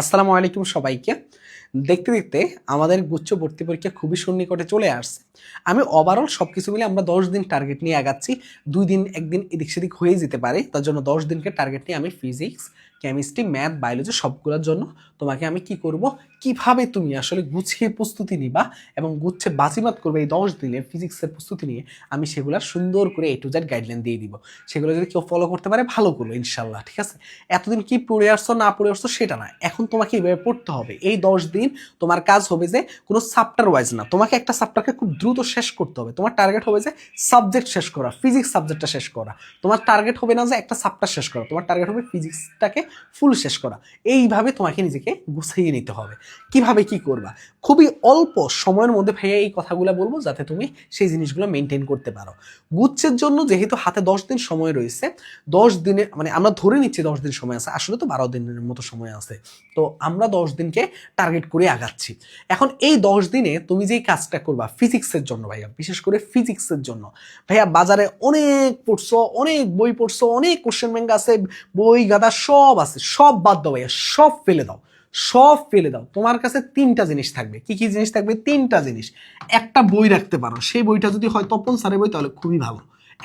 আসসালামু আলাইকুম সবাইকে। দেখতে দেখতে আমাদের গুচ্ছ ভর্তি পরীক্ষা খুবই সন্নিকটে চলে আসছে। আমি ওভারঅল সবকিছু মিলে আমরা 10 দিন টার্গেট নিয়ে আগাচ্ছি। 2 দিন একদিন এদিক সেদিক হয়ে যেতে পারে, তার জন্য 10 দিনকে টার্গেট নিয়ে আমি ফিজিক্স, কেমিস্ট্রি, ম্যাথ, বায়োলজি সবগুলোর জন্য তোমাকে আমি কি করব, কিভাবে তুমি আসলে গুছিয়ে প্রস্তুতি নিবা এবং গুচ্ছে বাজিমাত করবে এই 10 দিনের ফিজিক্সের প্রস্তুতি নিয়ে, আমি সেগুলো সুন্দর করে A to Z গাইডলাইন দিয়ে দিব। সেগুলো যদি কেউ ফলো করতে পারে ভালো করলো ইনশাল্লাহ, ঠিক আছে। এতদিন কি পড়ে আসছো না পড়ে আসছো সেটা না, এখন তোমাকে এইভাবে পড়তে হবে। এই 10 দিন তোমার কাজ হবে যে কোনো চ্যাপ্টার ওয়াইজ না, তোমাকে একটা চ্যাপ্টারকে খুব দ্রুত শেষ করতে হবে। তোমার টার্গেট হবে যে সাবজেক্ট শেষ করা, ফিজিক্স সাবজেক্টটা শেষ করা। তোমার টার্গেট হবে না যে একটা চ্যাপ্টার শেষ করা, তোমার টার্গেট হবে ফিজিক্সটাকে ফুল শেষ করা। এইভাবে তোমাকে নিজেকে গুছিয়ে নিতে হবে। কিভাবে কি করবা, খুবই অল্প সময়ের মধ্যে ভাইয়া এই কথাগুলো বলবো যাতে তুমি সেই জিনিসগুলো মেনটেন করতে পারো। গুচ্ছের জন্য যেহেতু হাতে 10 দিন সময় রয়েছে, 10 দিনে মানে আমরা ধরে নিচ্ছি 10 দিন সময় আছে, আসলে তো 12 দিনের মতো সময় আছে। তো আমরা 10 দিনকে টার্গেট করে আগাচ্ছি। এখন এই 10 দিনে তুমি যেই কাজটা করবা ফিজিক্সের জন্য ভাইয়া, বিশেষ করে ফিজিক্সের জন্য ভাইয়া, বাজারে অনেক পড়ছো, অনেক বই পড়ছো, অনেক কোশ্চেন ব্যাংক আছে, বই গাদা সব আছে, সব বাদ দাও ভাইয়া, সব ফেলে দাও, সব ফেলে দাও। তোমার কাছে 3টা জিনিস থাকবে। কি কি জিনিস থাকবে? 3টা জিনিস। একটা বই রাখতে পারো, সেই বইটা যদি হয় তপন স্যারের বই তাহলে খুবই ভালো।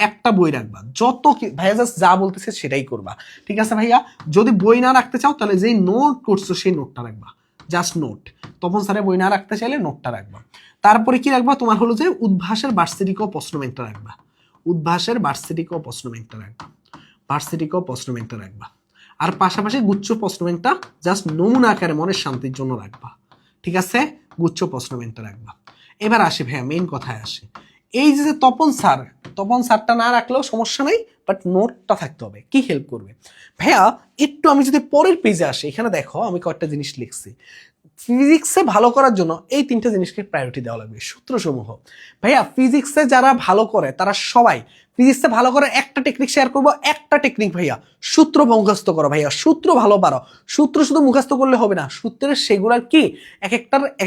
একটা বই রাখবা, যত কি ভাইয়া জাস্ট যা বলতেছে সেটাই করবা, ঠিক আছে ভাইয়া। যদি বই না রাখতে চাও তাহলে যেই নোট করছো সেই নোটটা রাখবা, জাস্ট নোট। তপন স্যারের বই না রাখতে চাইলে নোটটা রাখবা। তারপরে কি রাখবা? তোমার হলো যে উদ্ভাসের ভার্সিটিক ও প্রশ্ন ব্যাংকটা রাখবা, উদ্ভাসের ভার্সিটিক ও প্রশ্ন ব্যাংকটা রাখবা, ভার্সিটিক ও প্রশ্ন ব্যাংকটা রাখবা। আর পাশাপাশি গুচ্ছ প্রশ্ন ব্যাংকটা জাস্ট নমুনা আকারে মনের শান্তির জন্য রাখবা, ঠিক আছে। গুচ্ছ প্রশ্ন ব্যাংকটা রাখবা। এবার আসি ভাইয়া, মেইন কথায় আসি। এই যে তপন স্যার, তপন স্যারটা না রাখলেও সমস্যা নাই, বাট নোটটা থাকতে হবে। কি হেল্প করবে ভাইয়া? একটু আমি যদি পরের পেজে আসি, এখানে দেখো আমি কয়েকটা জিনিস লিখছি। ফিজিক্সে ভালো করার জন্য এই 3টে জিনিসকে প্রায়োরিটি দেওয়া লাগবে। সূত্রসমূহ ভাইয়া, ফিজিক্সে যারা ভালো করে তারা সবাই ফিজিক্সে ভালো করে একটা টেকনিক শেয়ার করবো, একটা টেকনিক ভাইয়া, সূত্র মুখস্থ করো ভাইয়া, সূত্র ভালো পারো। সূত্র শুধু মুখস্থ করলে হবে না, সূত্রের সেগুলার কি এক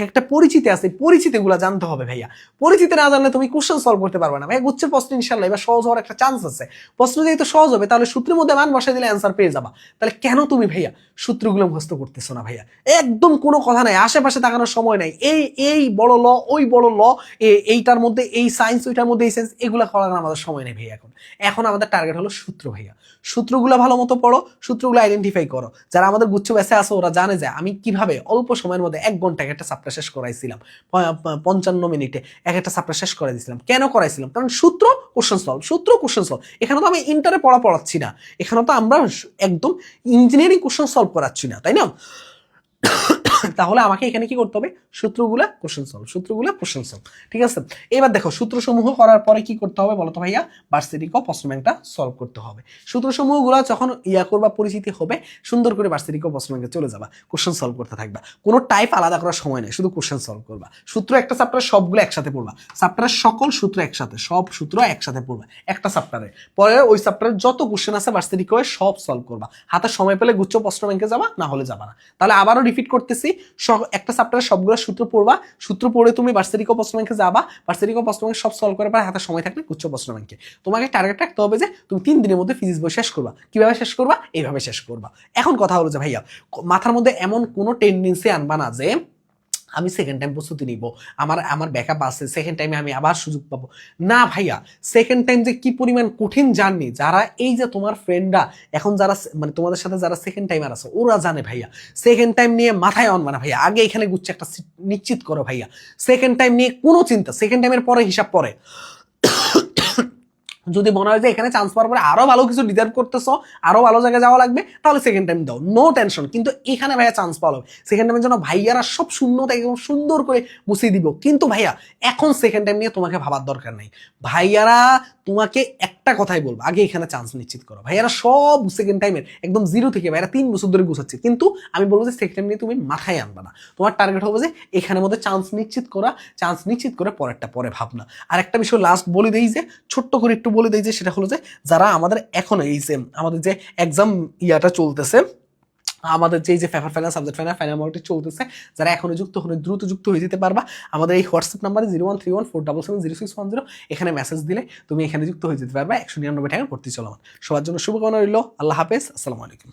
একটা পরিচিতি আছে, পরিচিতিগুলো জানতে হবে ভাইয়া। পরিচিতি না জানলে তুমি কোশ্চেন সলভ করতে পারবে না ভাইয়া। গুচ্ছের প্রশ্ন ইনশাল্লাহ এবার সহজ হওয়ার একটা চান্স আছে। প্রশ্ন যেহেতু সহজ হবে তাহলে সূত্রের মধ্যে মান বসাই দিলে অ্যান্সার পেয়ে যাবা। তাহলে কেন তুমি ভাইয়া সূত্রগুলো মুখস্থ করতেছো না ভাইয়া? একদম কোনো কথা নাই, আশেপাশে তাকানোর সময় নাই। এই এই বড় ল, ওই বড় ল, এইটার মধ্যে এই সায়েন্স, ওইটার মধ্যে এই সায়েন্স, এগুলো করার আমাদের সময় নেই ভাইয়া। এখন আমাদের টার্গেট হলো সূত্র ভাইয়া। সূত্রগুলো ভালো মতো পড়ো, সূত্রগুলো আইডেন্টিফাই করো। যারা আমাদের গুচ্ছ ব্যাচে আছে ওরা জানে যে আমি কিভাবে অল্প সময়ের মধ্যে 1 ঘন্টায় একটা চ্যাপ্টার শেষ করাইছিলাম, 55 মিনিটে একটা চ্যাপ্টার শেষ করাই দিয়েছিলাম। কেন করাইছিলাম? কারণ সূত্র কোশ্চেন সলভ, সূত্র কোশ্চেন সলভ। এখানে তো আমি ইন্টারে পড়াচ্ছি না, এখানে তো আমরা একদম ইঞ্জিনিয়ারিং কোশ্চেন সলভ করাচ্ছি না, তাই না? তাহলে আমাকে এখানে কি করতে হবে? সূত্রগুলা কোশ্চেন সলভ, সূত্রগুলা কোশ্চেন সলভ, ঠিক আছে। এবার দেখো সূত্রসমূহ করার পরে কি করতে হবে বলতো ভাইয়া? ভার্সিটিক ও প্রশ্ন ব্যাংকটা সলভ করতে হবে। সূত্রসমূহগুলা যখন করবা, পরিচিতি হবে, সুন্দর করে ভার্সিটিক ও প্রশ্ন ব্যাংকে চলে যাবা, কোশ্চেন সলভ করতে থাকবা। কোনো টাইপ আলাদা করার সময় নেই, শুধু কোশ্চেন সলভ করবা। সূত্র একটা চ্যাপ্টারে সবগুলো একসাথে পড়বা, চ্যাপ্টারের সকল সূত্র একসাথে, সব সূত্র একসাথে পড়বা একটা চ্যাপ্টারে। পরে ওই চ্যাপ্টারের যত কোশ্চেন আছে ভার্সিটিক হয়ে সব সলভ করবা। হাতে সময় পেলে গুচ্ছ প্রশ্ন ব্যাংকে যাবা, না হলে যাবা না। তাহলে আবারও রিপিট করতেছি, একটা চ্যাপ্টারে সবগুলো সূত্র পড়বা, সূত্র পড়ে তুমি ভার্সিটিক ও প্রশ্ন ব্যাংকে যাবা, ভার্সিটিক ও প্রশ্ন ব্যাংক সব সলভ করার পর হাতে সময় থাকলে গুচ্ছ প্রশ্ন ব্যাংকে। তোমাকে টার্গেট রাখতে হবে যে তুমি 3 দিনের মধ্যে ফিজিক্স বই শেষ করবা। কিভাবে শেষ করবা? এইভাবে শেষ করবা। এখন কথা হলো যে ভাইয়া, মাথার মধ্যে এমন কোনো টেন্ডেন্সি আনবা না যে আমি সেকেন্ড টাইম প্রস্তুতি নিব, আমার ব্যাকআপ আছে, সেকেন্ড টাইমে আমি আবার সুযোগ পাবো। না ভাইয়া, সেকেন্ড টাইম যে কি পরিমাণ কঠিন জার্নি, যারা এই যে তোমার ফ্রেন্ডরা এখন যারা মানে তোমাদের সাথে যারা সেকেন্ড টাইমার আছে ওরা জানে ভাইয়া। সেকেন্ড টাইম নিয়ে মাথায় আনবা না ভাইয়া, আগে এখানে গুচ্ছে একটা নিশ্চিত করো ভাইয়া। সেকেন্ড টাইম নিয়ে কোনো চিন্তা, সেকেন্ড টাইমের পরে হিসাব পরে। যদি মনে হয় যে এখানে চান্স পাওয়ার পরে আরো ভালো কিছু ডিজার্ভ করতেছো, আরো ভালো জায়গায় যাওয়া লাগবে, তাহলে সেকেন্ড টাইম দাও, নো টেনশন। কিন্তু এখানে ভাইয়া চান্স পাওয়া সেকেন্ড টাইমের জন্য ভাইয়ারা সব শূন্যতা একদম সুন্দর করে মুছিয়ে দিব। কিন্তু ভাইয়া এখন সেকেন্ড টাইম নিয়ে তোমাকে ভাবার দরকার নেই। ভাইয়ারা তোমাকে একটা কথাই বলবো, আগে এখানে চান্স নিশ্চিত করো। ভাইয়ারা সব সেকেন্ড টাইমের একদম জিরো থেকে ভাইয়ারা 3 বছর ধরে গুছাচ্ছে, কিন্তু আমি বলবো যে সেকেন্ড টাইম নিয়ে তুমি মাথায় আনবা না। তোমার টার্গেট হবে যে এখানের মধ্যে চান্স নিশ্চিত করা, চান্স নিশ্চিত করে পরেরটা পরে ভাবনা। আর একটা বিষয় লাস্ট বলে দেই, যে ছোট্ট করে একটু বলে দেই, যে সেটা হলো যে যারা আমাদের এখন এই যে আমাদের যে এক্সাম ইয়াটা চলতেছে, আমাদের যে paper final, subject final, final মডেলটি চলতেছে, যারা এখনো যুক্ত হলে দ্রুত যুক্ত হয়ে যেতে পারবা। আমাদের এই হোয়াটসঅ্যাপ নাম্বারে 01314770610 এখানে মেসেজ দিলে তুমি এখানে যুক্ত হয়ে যেতে পারবা। 199 টাকা ভর্তি চলমান। সবার জন্য শুভকামনা রইল। আল্লাহ হাফেজ, আসসালামু আলাইকুম।